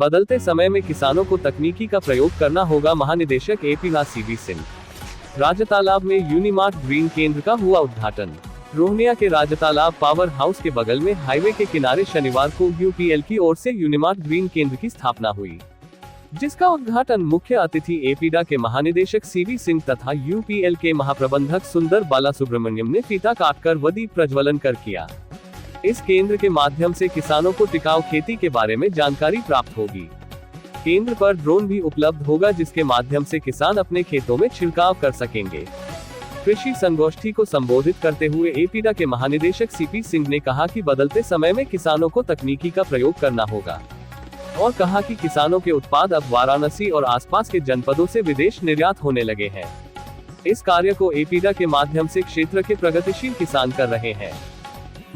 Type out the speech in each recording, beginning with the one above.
बदलते समय में किसानों को तकनीकी का प्रयोग करना होगा, महानिदेशक एपी सीवी सिंह। राजतालाब में यूनिमार्ट ग्रीन केंद्र का हुआ उद्घाटन। रोहनिया के राजतालाब पावर हाउस के बगल में हाईवे के किनारे शनिवार को यूपीएल की ओर से यूनिमार्ट ग्रीन केंद्र की स्थापना हुई, जिसका उद्घाटन मुख्य अतिथि एपीडा के महानिदेशक सीवी सिंह तथा यूपीएल के महाप्रबंधक सुंदर बालासुब्रमण्यम ने फीता काटकर व दीप प्रज्वलन कर किया। इस केंद्र के माध्यम से किसानों को टिकाऊ खेती के बारे में जानकारी प्राप्त होगी। केंद्र पर ड्रोन भी उपलब्ध होगा, जिसके माध्यम से किसान अपने खेतों में छिड़काव कर सकेंगे। कृषि संगोष्ठी को संबोधित करते हुए एपीडा के महानिदेशक सीपी सिंह ने कहा कि बदलते समय में किसानों को तकनीकी का प्रयोग करना होगा और कहा कि किसानों के उत्पाद अब वाराणसी और आसपास के जनपदों से विदेश निर्यात होने लगे हैं। इस कार्य को एपीडा के माध्यम से क्षेत्र के प्रगतिशील किसान कर रहे हैं।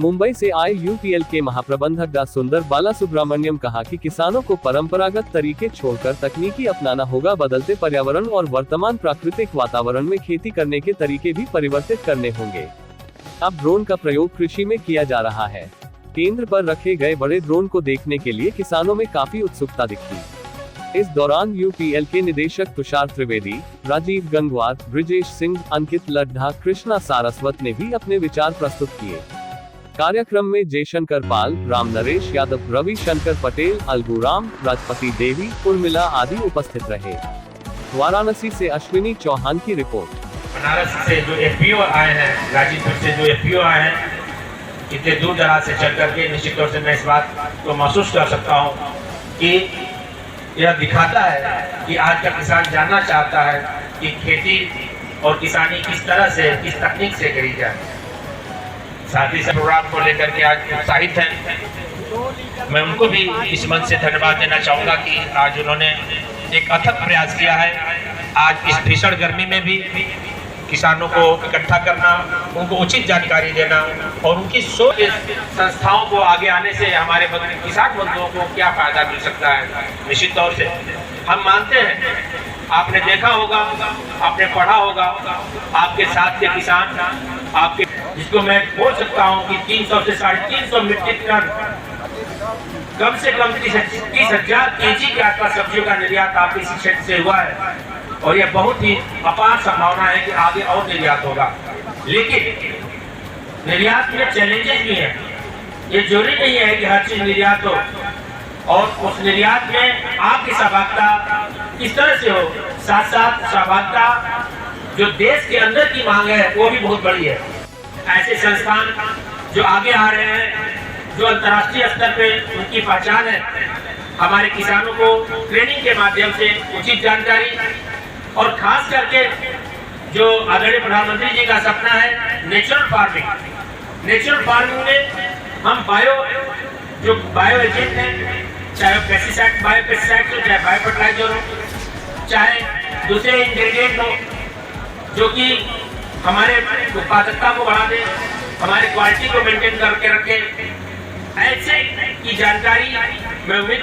मुंबई से आए यूपीएल के महाप्रबंधक डा सुंदर बालासुब्रमण्यम कहा कि किसानों को परंपरागत तरीके छोड़कर तकनीकी अपनाना होगा। बदलते पर्यावरण और वर्तमान प्राकृतिक वातावरण में खेती करने के तरीके भी परिवर्तित करने होंगे। अब ड्रोन का प्रयोग कृषि में किया जा रहा है। केंद्र पर रखे गए बड़े ड्रोन को देखने के लिए किसानों में काफी उत्सुकता दिखी। इस दौरान यूपीएल के निदेशक तुषार त्रिवेदी, राजीव गंगवार, ब्रिजेश सिंह, अंकित लड्ढा, कृष्णा सारस्वत ने भी अपने विचार प्रस्तुत किए। कार्यक्रम में जयशंकर पाल, राम नरेश यादव, रवि शंकर पटेल, अलगूराम, राजपति देवी, उर्मिला आदि उपस्थित रहे। वाराणसी से अश्विनी चौहान की रिपोर्ट। बनारस से जो एफपीओ आए हैं, गाजीपुर से जो एफपीओ आए हैं, इतने दूर दराज से चल करके निश्चित तौर से मैं इस बात को महसूस कर सकता हूँ कि यह दिखाता है कि आज का किसान जानना चाहता है कि खेती और किसानी किस तरह से, किस तकनीक से करी जाए। साथ ही प्रोग्राम को लेकर के आज उत्साहित हैं। मैं उनको भी इस मन से धन्यवाद देना चाहूँगा कि आज उन्होंने एक अथक प्रयास किया है। आज इस भीषण गर्मी में भी किसानों को इकट्ठा करना, उनको उचित जानकारी देना और उनकी सोच संस्थाओं को आगे आने से हमारे किसान बंधुओं को क्या फायदा मिल सकता है। निश्चित तौर से हम मानते हैं, आपने देखा होगा, आपने पढ़ा होगा, आपके साथ के किसान, आपके जिसको मैं बोल सकता हूं कि 300 से 350 मीट्रिक टन कम से कम 30,000 केजी के आसपास सब्जियों का निर्यात आपके इसी क्षेत्र से हुआ है और यह बहुत ही अपार संभावना है कि आगे और निर्यात होगा। लेकिन निर्यात में चैलेंजेस भी हैं। ये जरूरी नहीं है कि हर चीज निर्यात हो और उस निर्यात में आपकी सहभागिता किस तरह से हो। साथ साथ सहभागिता जो देश के अंदर की मांग है वो भी बहुत बड़ी है। ऐसे संस्थान जो आगे आ रहे हैं, जो अंतर्राष्ट्रीय स्तर पे उनकी पहचान है, हमारे किसानों को ट्रेनिंग के माध्यम से उचित जानकारी और खास करके जो आदरणीय प्रधानमंत्री जी का सपना है नेचुरल फार्मिंग। नेचुरल फार्मिंग में हम बायो एजेंट हैं, चाहे पेस्टिसाइड, बायो पेस्टिसाइड हो, चाहे बायो फर्टिलाइजर हो, चाहे दूसरे इंग्रेडिएंट हो, जो कि हमारे उत्पादकता को बढ़ा दे, हमारे क्वालिटी को मेंटेन करके रखे। ऐसे की जानकारी मैं उम्मीद